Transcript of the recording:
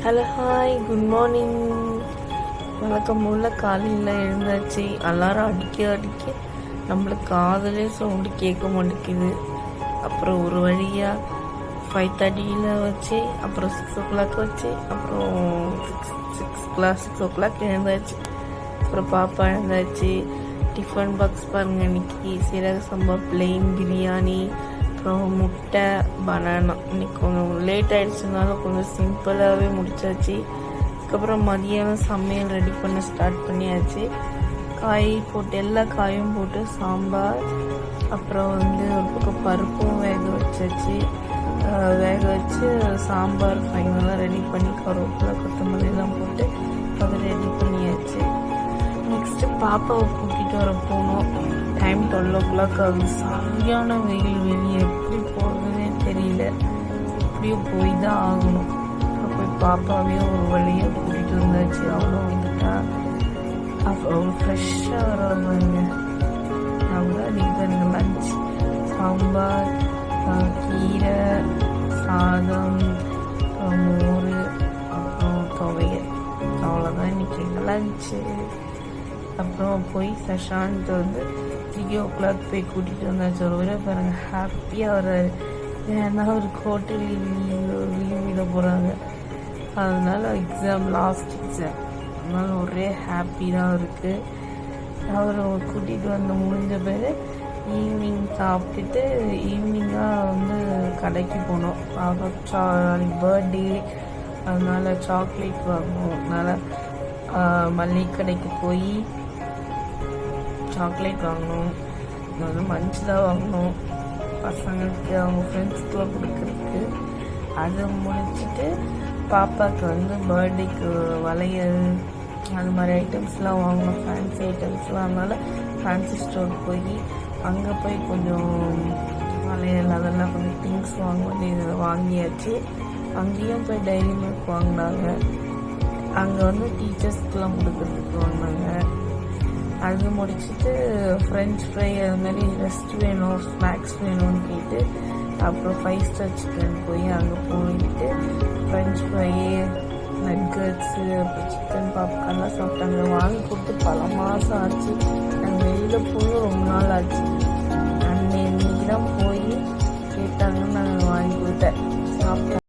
Hello hi good morning. வழக்கம் போல் காலையில் எழுந்தாச்சு. Alarm அடிக்க நம்மளுக்கு காதலே சவுண்டு கேட்க மாட்டேங்குது. அப்புறம் ஒரு வழியாக 5:30 வச்சு, அப்புறம் 6 வச்சு, அப்புறம் 6 எழுந்தாச்சு. அப்புறம் பாப்பா எழுந்தாச்சு. டிஃபன் பாக்ஸ் பாருங்கள், இன்னைக்கு சீரக சம்பா பிளெயின் பிரியாணி, அப்புறம் முட்டை, பனானா. இன்னைக்கு கொஞ்சம் லேட் ஆகிடுச்சுனால கொஞ்சம் சிம்பிளாகவே முடிச்சாச்சு. அதுக்கப்புறம் மதியானம் சமையல் ரெடி பண்ண ஸ்டார்ட் பண்ணியாச்சு. காய் போட்டு எல்லா காயும் போட்டு சாம்பார், அப்புறம் ஒரு பக்கம் பருப்பும் வேக வச்சாச்சு. வேக வச்சு சாம்பார் ஃபைனலாக ரெடி பண்ணி கருவேப்பிலை கொத்தமல்லிலாம் போட்டு அதை ரெடி பண்ணியாச்சு. நெக்ஸ்ட்டு பாப்பாவை கூட்டிகிட்டு வர போனோம். டைம் 12 ஆகுது. சரியான வெயில், வெளியே எப்படி போகிறதுனே தெரியல. எப்படியும் போய் தான் ஆகணும். அப்புறம் போய் பாப்பாவையும் ஒரு வழியாக கூட்டிகிட்டு வந்தாச்சு. அவளும் வந்துட்டா. அப்புறம் ஃப்ரெஷ்ஷாக வராங்க. அவ்வளோ டிஃபன் லஞ்ச் சாம்பார், கீரை, சாதம், மோர், அப்புறம் துவையல். அவ்வளோதான் இன்னைக்கு லஞ்சு. அப்புறம் போய் சஷாந்த் 3 போய் கூட்டிகிட்டு வந்தாச்சு. ஒரு பாருங்க ஹாப்பியாக வர்றாரு. ஏன்னா அவருக்கு ஹோட்டலில் லீவ் விட போகிறாங்க. அதனால லாஸ்ட் எக்ஸாம், அதனால ஒரே ஹாப்பி தான் இருக்குது. அவர் கூட்டிகிட்டு முடிஞ்ச பேர் ஈவினிங் சாப்பிட்டுட்டு ஈவினிங்காக கடைக்கு போனோம். பர்த்டே, அதனால சாக்லேட் வாங்கணும். அதனால் மல்லிகை கடைக்கு போய் சாக்லேட் வாங்கணும். மஞ்சு தான் வாங்கணும் பசங்களுக்கு, அவங்க ஃப்ரெண்ட்ஸ்க்குலாம் கொடுக்குறதுக்கு. அதை முடிச்சுட்டு பாப்பாவுக்கு பர்த்டேக்கு வளையல், அது மாதிரி ஐட்டம்ஸ்லாம் வாங்கணும், ஃபேன்சி ஐட்டம்ஸ்லாம். அதனால் ஃபேன்சி ஸ்டோர் போய் அங்கே போய் கொஞ்சம் வளையல் அதெல்லாம் கொஞ்சம் திங்ஸ் வாங்க வேண்டியது வாங்கியாச்சு. அங்கேயும் போய் டைரி மில்க் வாங்கினாங்க. அங்கே டீச்சர்ஸ்க்கெலாம் கொடுக்குறதுக்கு வாங்கினாங்க. அது முடிச்சுட்டு ஃப்ரெஞ்ச் ஃப்ரை, அது மாதிரி ரெஸ்ட் வேணும், ஸ்நாக்ஸ் வேணும்னு கேட்டு அப்புறம் 5 ஸ்டார் சிக்கன் போய் அங்கே போயிட்டு ஃப்ரெஞ்ச் ஃப்ரை, நட்கட்ஸு, அப்புறம் சிக்கன் பாப்கார்ன்லாம் சாப்பிட்டாங்க. வாங்கி கொடுத்து பல மாதம் ஆச்சு. நாங்கள் வெளியில் போய் ரொம்ப நாள் ஆச்சு. இன்னைக்கு தான் போய் கேட்டாங்கன்னு நாங்கள் வாங்கி கொடுத்தேன், சாப்பிட்டேன்.